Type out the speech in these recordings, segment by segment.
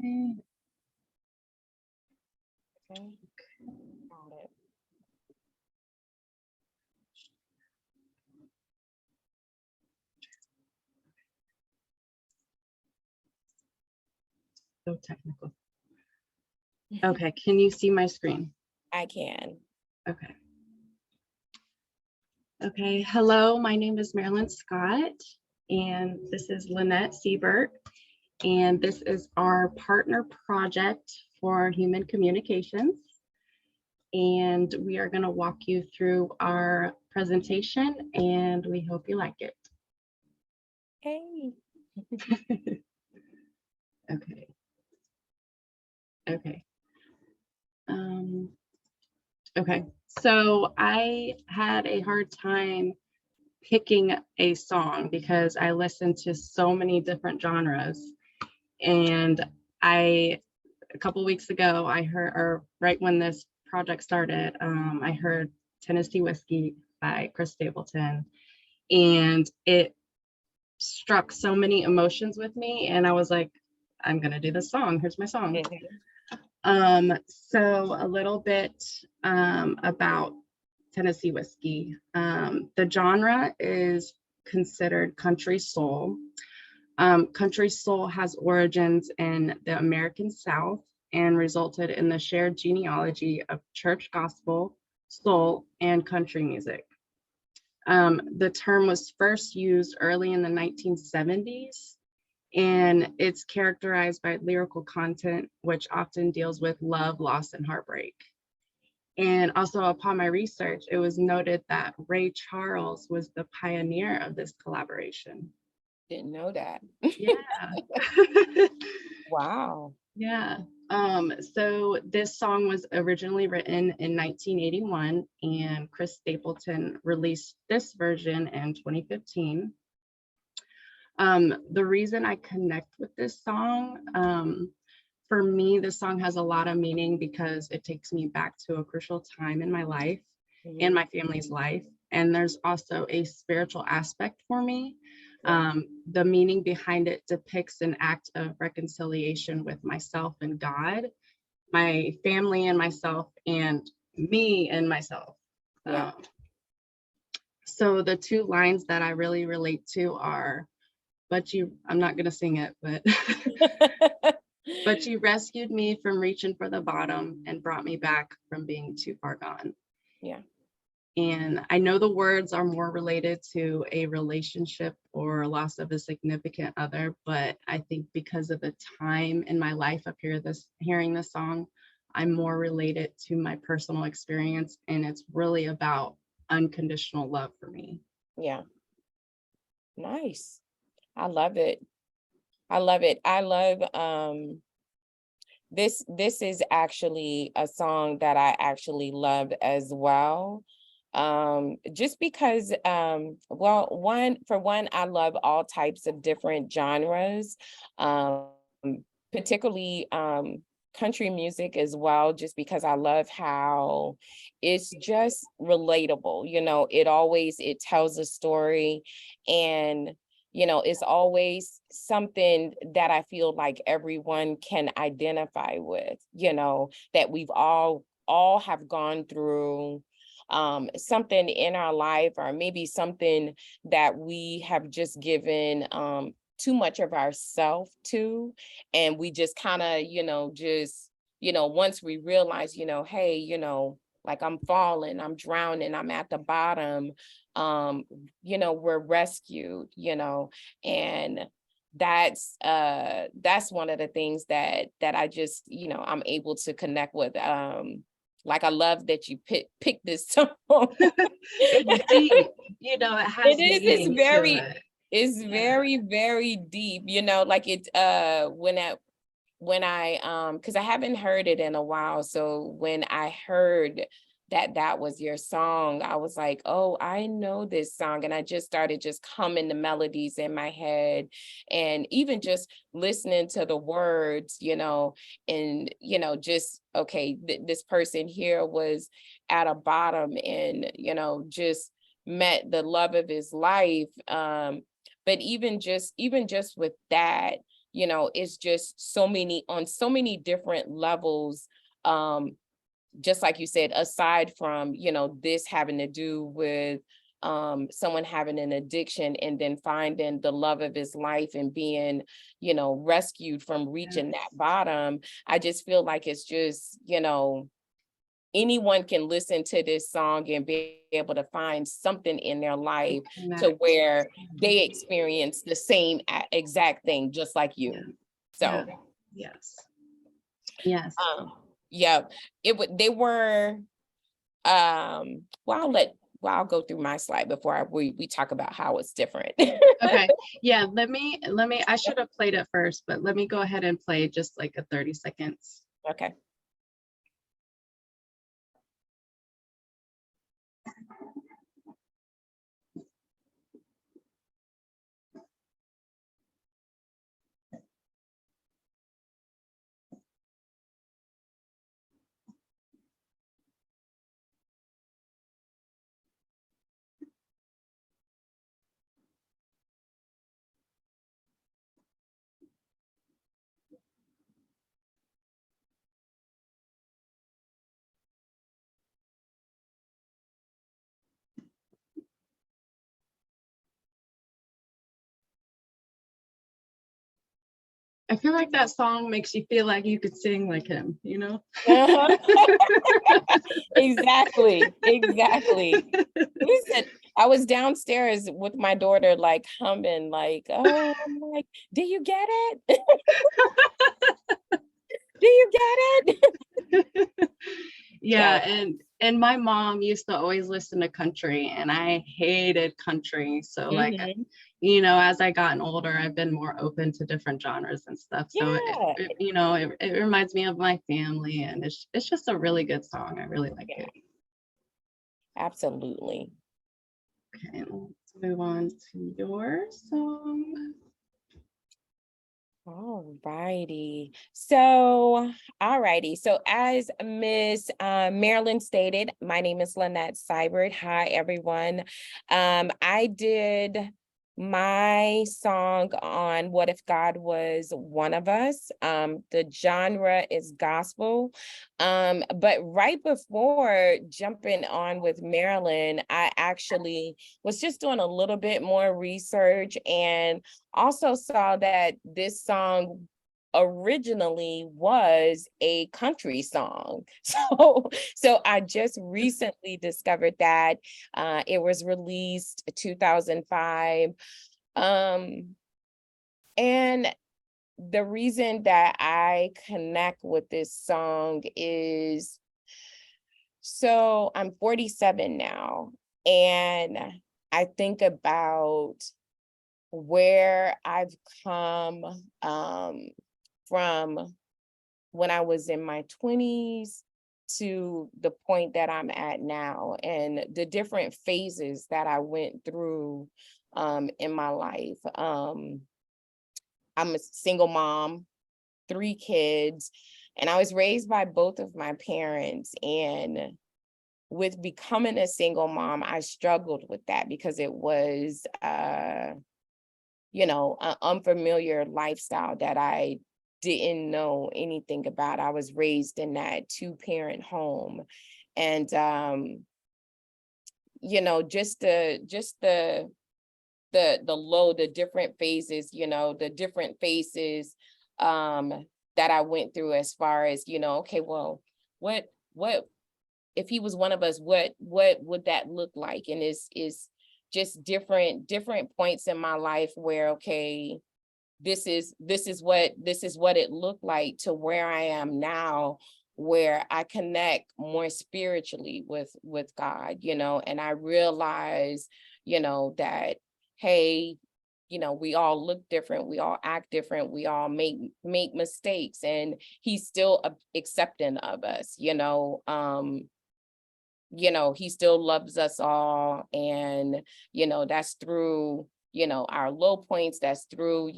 Okay. Got it. So technical. Okay, can you see my screen? I can. Okay. Okay, hello, my name is Marilyn Scott, and this is Lynnette Siebert, and this is our partner project for human communications. And we are going to walk you through our presentation, and we hope you like it. Hey. Okay. Okay. Okay, so I had a hard time picking a song because I listen to so many different genres. And a couple weeks ago, I heard, or right when this project started, I heard Tennessee Whiskey by Chris Stapleton, and it struck so many emotions with me. And I was like, I'm gonna do this song. Here's my song. So a little bit about Tennessee Whiskey. The genre is considered country soul. Country soul has origins in the American South and resulted in the shared genealogy of church gospel, soul, and country music. The term was first used early in the 1970s, and it's characterized by lyrical content, which often deals with love, loss, and heartbreak. And also upon my research, it was noted that Ray Charles was the pioneer of this collaboration. Didn't know that. Yeah. Wow. Yeah. So this song was originally written in 1981, and Chris Stapleton released this version in 2015. The reason I connect with this song, for me, this song has a lot of meaning because it takes me back to a crucial time in my life and my family's life. And there's also a spiritual aspect for me. The meaning behind it depicts an act of reconciliation with myself and God, my family and myself, and me and myself. Yeah. So the two lines that I really relate to are, I'm not going to sing it, but but you rescued me from reaching for the bottom and brought me back from being too far gone. Yeah. And I know the words are more related to a relationship or loss of a significant other, but I think because of the time in my life up here, hearing this song, I'm more related to my personal experience, and it's really about unconditional love for me. Yeah. Nice. I love it. I love it. I love this is actually a song that I actually loved as well. Just because well, for one, I love all types of different genres, particularly country music as well, just because I love how it's just relatable. It tells a story, and it's always something that I feel like everyone can identify with, that we've all have gone through something in our life, or maybe something that we have just given too much of ourself to, and we just kind of once we realize, hey, like I'm falling, I'm drowning, I'm at the bottom, we're rescued, and that's one of the things that I just, I'm able to connect with. Like, I love that you picked this song. It's deep, it has it's very, very deep, like it when I because I haven't heard it in a while. So when I heard that was your song, I was like, oh, I know this song. And I just started just humming the melodies in my head, and even just listening to the words, and, just, okay, this person here was at a bottom and, just met the love of his life. But even just with that, it's just so many on so many different levels. Just like you said, aside from, this having to do with someone having an addiction and then finding the love of his life and being, rescued from reaching that bottom. I just feel like it's just, anyone can listen to this song and be able to find something in their life to where they experience the same exact thing, just like you. So, yes. Yeah, they were, well, I'll go through my slide before we talk about how it's different. Okay. Yeah, let me, I should have played it first, but let me go ahead and play just like a 30 seconds. Okay. I feel like that song makes you feel like you could sing like him, you know? Exactly. Listen, I was downstairs with my daughter, like humming, like, oh, I'm like, do you get it? Do you get it? Yeah, and my mom used to always listen to country, and I hated country. So like, Mhm. as I gotten older, I've been more open to different genres and stuff. So Yeah. it reminds me of my family, and it's just a really good song. I really like Yeah, it. absolutely. Okay, let's move on to your song. All righty. So, as Miss Marilyn stated, my name is Lynnette Siebert. Hi, everyone. I did my song on What If God Was One of Us. The genre is gospel. But right before jumping on with Marilyn, I actually was just doing a little bit more research and also saw that this song originally was a country song. So I just recently discovered that it was released 2005. And the reason that I connect with this song is, so I'm 47 now, and I think about where I've come from when I was in my 20s to the point that I'm at now, and the different phases that I went through in my life. I'm a single mom, 3 kids, and I was raised by both of my parents. And with becoming a single mom, I struggled with that because it was an unfamiliar lifestyle that I didn't know anything about. I was raised in that 2-parent home. And the different phases, that I went through, as far as, okay, well, what if he was one of us, what would that look like? And is just different points in my life where, okay, this is what it looked like, to where I am now, where I connect more spiritually with God, and I realize, that, hey, we all look different, we all act different, we all make mistakes, and he's still accepting of us, he still loves us all. And, that's through, our low points, that's through,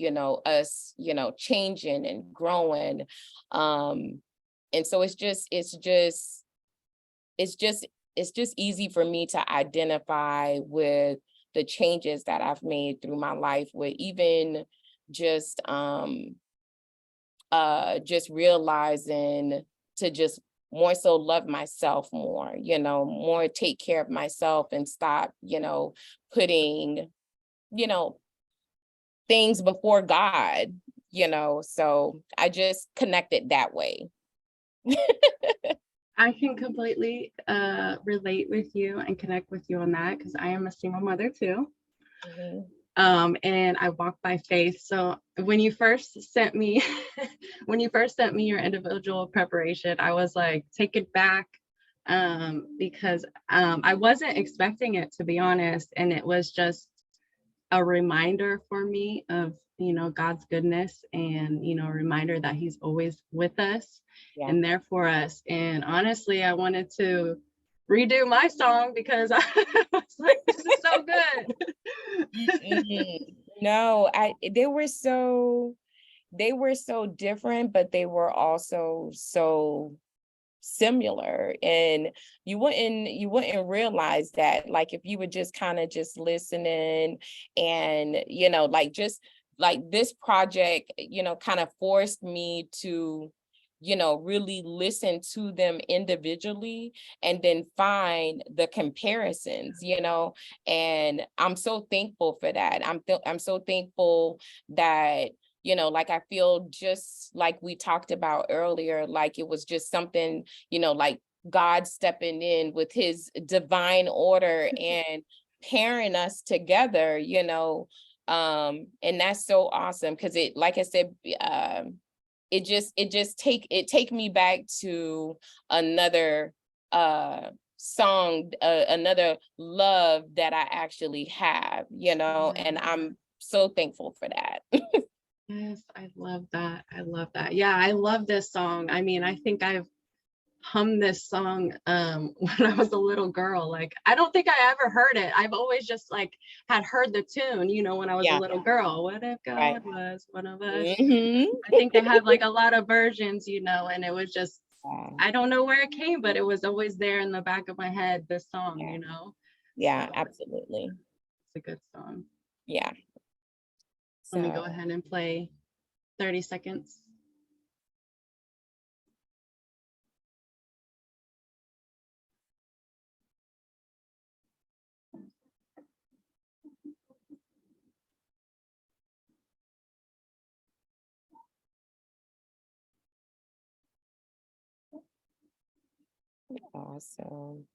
us, changing and growing. And so it's just easy for me to identify with the changes that I've made through my life, with even just just realizing to just more so love myself more, more take care of myself and stop, putting, things before God, so I just connected that way. I can completely relate with you and connect with you on that because I am a single mother too. Mhm. And I walk by faith. So when you first sent me, your individual preparation, I was like taken back because I wasn't expecting it, to be honest. And it was just a reminder for me of, God's goodness and, a reminder that he's always with us Yeah. and there for us. And honestly, I wanted to redo my song because I was like, this is so good. Mhm. No, they were so different, but they were also so similar, and you wouldn't realize that, like, if you would just kind of just listening, and like, just like this project kind of forced me to really listen to them individually and then find the comparisons, and I'm so thankful for that. I'm so thankful that like, I feel just like we talked about earlier, like it was just something, like God stepping in with his divine order and pairing us together, and that's so awesome because it, like I said, it take me back to another song, another love that I actually have, and I'm so thankful for that. Yes, I love that. I love that. Yeah, I love this song. I mean, I think I've hummed this song when I was a little girl. Like, I don't think I ever heard it. I've always just like had heard the tune, when I was a Yeah. little girl. What if Right. God was one of us? Hmm. I think they have like a lot of versions, and it was just, Yeah. I don't know where it came, but it was always there in the back of my head, this song, Yeah. So Yeah, absolutely. it's a good song. Yeah. Let me go So ahead and play 30 seconds. awesome.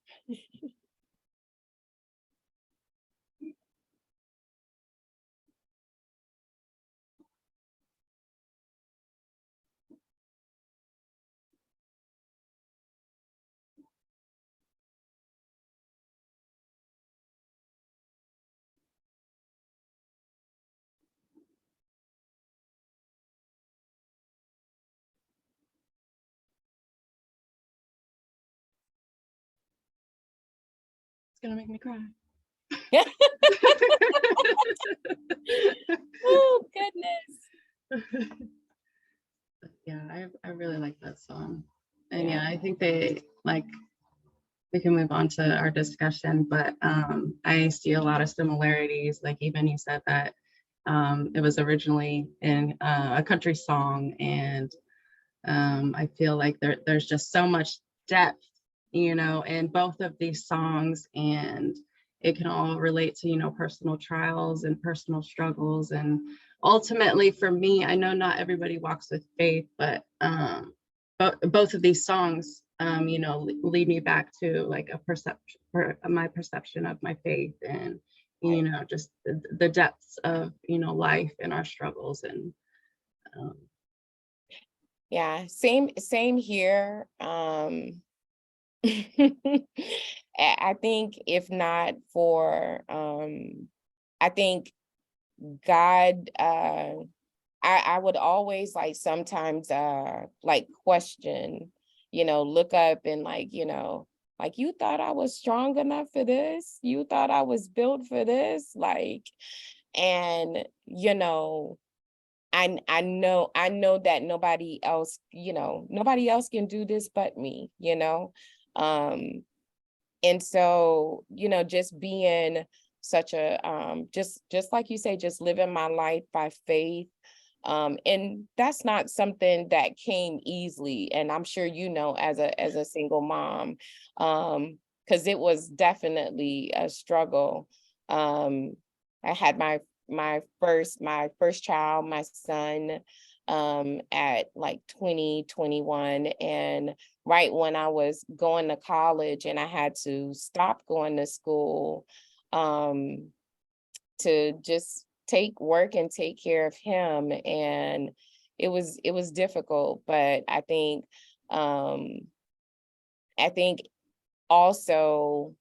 It's gonna make me cry. Oh goodness. Yeah, I really like that song. And Yeah. yeah, I think we can move on to our discussion, but I see a lot of similarities. Like, even you said that it was originally in a country song, and I feel like there's just so much depth, in both of these songs, and it can all relate to, personal trials and personal struggles. And ultimately, for me, I know not everybody walks with faith, but both of these songs, lead me back to like a perception, my perception of my faith, and just the depths of life and our struggles. And um, Yeah, same here. I think if not for I think God, I would always, like, sometimes like, question, look up and, like, you thought I was strong enough for this? You thought I was built for this? Like, and I know that nobody else can do this but me, Um and so, just being such a just like you say, just living my life by faith, And that's not something that came easily. And I'm sure, as a single mom, because it was definitely a struggle. I had my first child, my son, at like 2021, and right when I was going to college and I had to stop going to school, um, to just take work and take care of him. And it was difficult, but um I think also,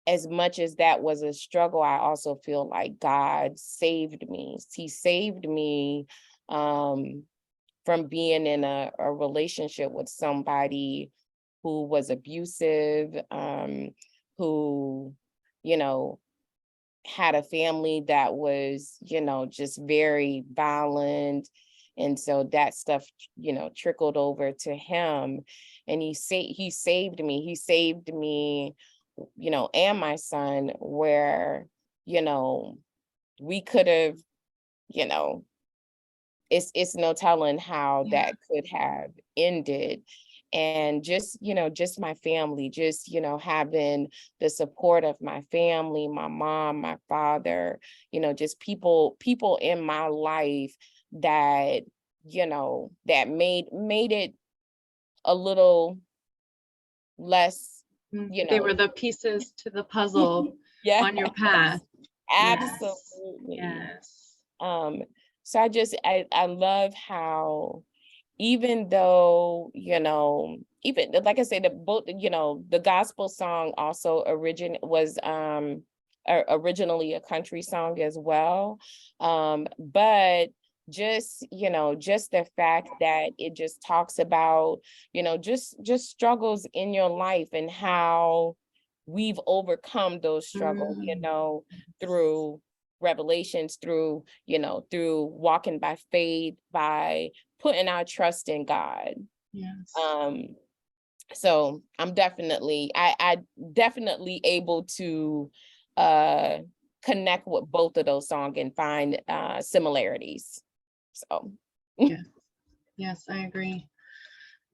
as much as that was a struggle, I also feel like God saved me. He saved me um from being in a relationship with somebody who was abusive, who, you know, had a family that was, just very violent. And so that stuff, trickled over to him. And he saved me. He saved me, and my son, where, you know, we could have, you know, it's no telling how Yeah. that could have ended. And just my family, just, having the support of my family, my mom, my father, just people in my life that, that made it a little less, you They were know. the pieces to the puzzle Yeah, on your path. Yes. absolutely. Yes. um so I love how, even though, even like I said, the gospel song also originally a country song as well. But just the fact that it just talks about, just struggles in your life and how we've overcome those struggles, Mm, through revelations, through walking by faith, by putting our trust in God. yes. Um, so I definitely able to uh connect with both of those songs and find similarities. So Yes. Yes, I agree.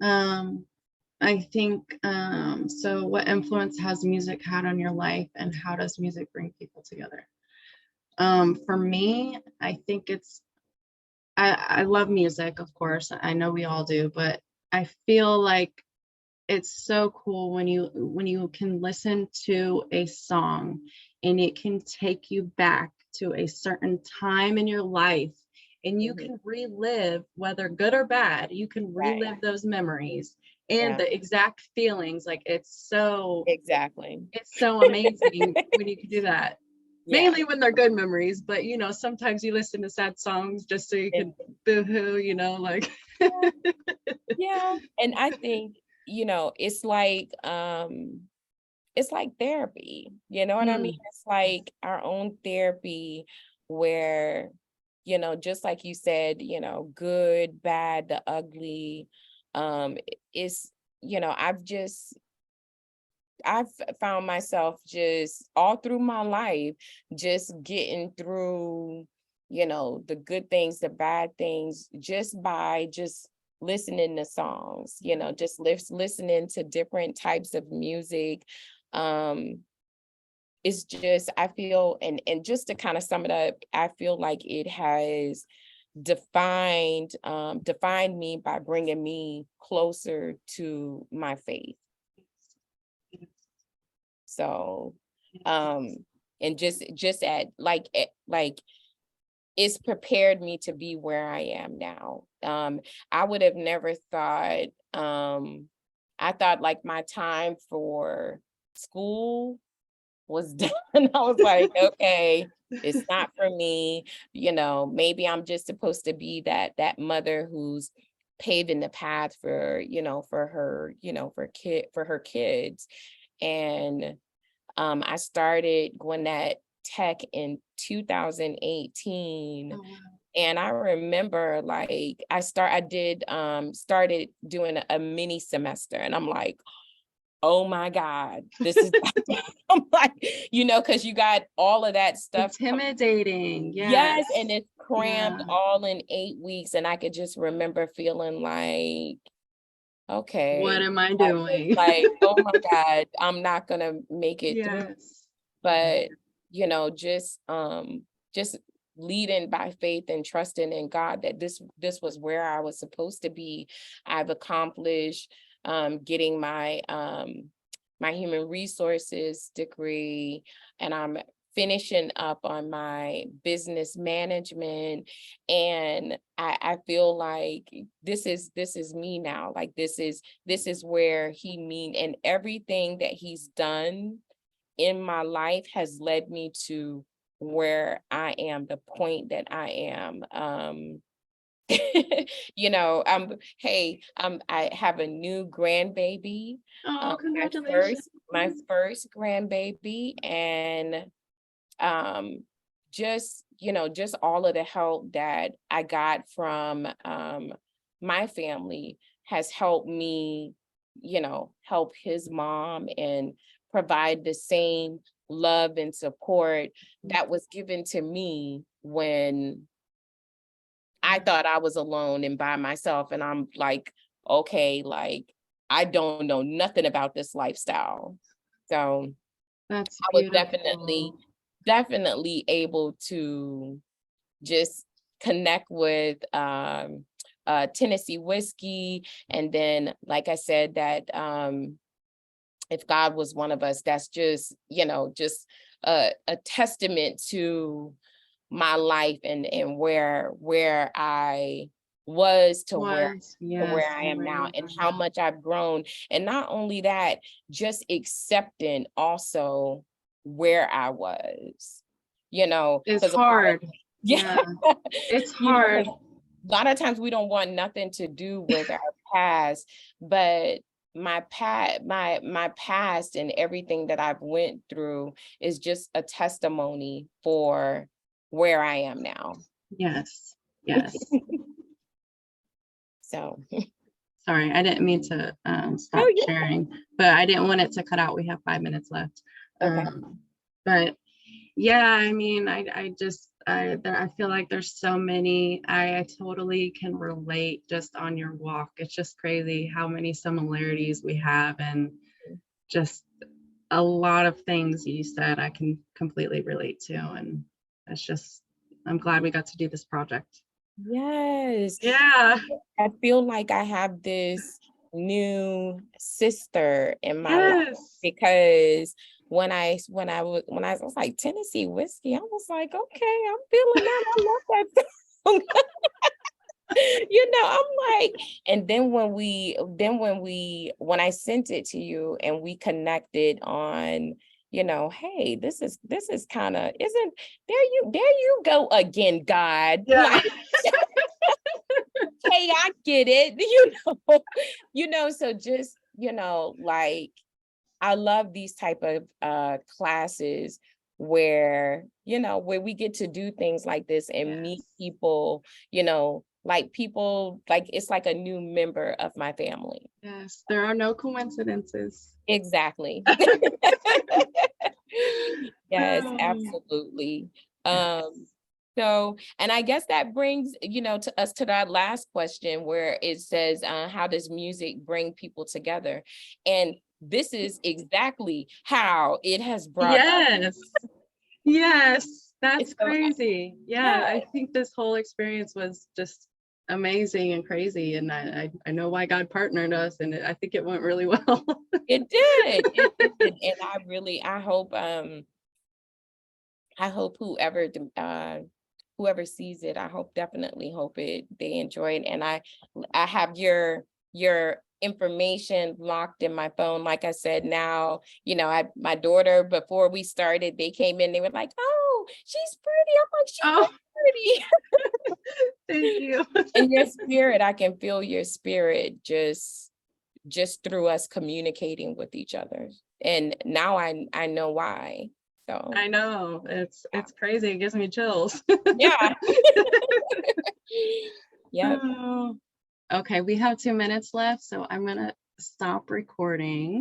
Um, I think so what influence has music had on your life, and how does music bring people together? For me, I think I love music, of course. I know we all do, but I feel like it's so cool when you can listen to a song and it can take you back to a certain time in your life, and you mhm, can relive, whether good or bad, you can right. relive those memories and Yeah, the exact feelings. Like exactly. it's so amazing when you can do that. Yeah. Mainly when they're good memories, but sometimes you listen to sad songs just so you And can boo-hoo, like yeah, yeah. And I think, it's like therapy, you know what I mean? Mm, It's like our own therapy where, just like you said, good, bad, the ugly, is, I've found myself just all through my life, just getting through, the good things, the bad things, just by just listening to songs, just listening to different types of music. Um, it's just, I feel, and just to kind of sum it up, I feel like it has defined me by bringing me closer to my faith. So, um, and just like it's prepared me to be where I am now. I would have never thought, I thought like my time for school was done. I was like, okay, it's not for me. Maybe I'm just supposed to be that mother who's paving the path for, for her, for her kids. And I started going at tech in 2018. oh, wow. And I remember like I started doing a mini semester, and I'm like, oh my God, this is, I'm like, because you got all of that stuff. Intimidating. Yes, Yes. and it's crammed Yeah. all in 8 weeks. And I could just remember feeling like, What okay, am I doing? like, oh my God, I'm not gonna make it through. Yes. But, just leading by faith and trusting in God that this was where I was supposed to be. I've accomplished getting my human resources degree, and I'm finishing up on my business management. And I feel like this is me now. Like this is where and everything that he's done in my life has led me to where I am, the point that I am. I have a new grandbaby. Oh, My congratulations. first grandbaby, and just all of the help that I got from my family has helped me, help his mom and provide the same love and support that was given to me when I thought I was alone and by myself. And I'm like, okay, like I don't know nothing about this lifestyle. So That's I was beautiful. definitely able to just connect with Tennessee whiskey. And then, like I said, that if God was one of us, that's just, just a testament to my life and where I was to Was, where yes, I and am where now, you and are how now. much I've grown. And not only that, just accepting also where I was, It's because hard. yeah, Yeah, it's 'cause hard. a lot of times we don't want nothing to do with our past, but my past and everything that I've went through is just a testimony for where I am now. Yes, yes. So, Sorry, I didn't mean to oh stop yeah, sharing, but I didn't want it to cut out. We have 5 minutes left. okay. But yeah, I mean, I feel like there's so many. I totally can relate just on your walk. It's just crazy how many similarities we have, and just a lot of things you said I can completely relate to. And it's just, I'm glad we got to do this project. Yes. Yeah. I feel like I have this new sister in my life Yes. because when I was like Tennessee whiskey, I was like, okay, I'm feeling that. I love that song. I'm like, and then when I sent it to you and we connected on, hey, this is kind of isn't there you go again, God. Yeah. Like, hey, I get it, so just, like I love these type of classes where we get to do things like this and meet Yes. people, like it's like a new member of my family. Yes. There are no coincidences. Exactly. Yes, Oh, absolutely. Um, yes. so, and I guess that brings, to us to that last question where it says, how does music bring people together? And this is exactly how it has brought us. Yes. Yes. That's So, crazy. Yeah. yeah, I think this whole experience was just amazing and crazy. And I know why God partnered us, and I think it went really well. it did. It did. And I hope whoever sees it, I hope definitely hope they enjoy it. And I have your information locked in my phone. Like I said, now, my daughter, before we started, they came in, they were like, oh, she's pretty. I'm like, Oh, she is pretty. thank you. And your spirit, I can feel your spirit just through us communicating with each other. And now I know why. So I know. yeah. It's crazy. It gives me chills. Yeah. Yep. Oh. Okay, we have 2 minutes left, so I'm gonna stop recording.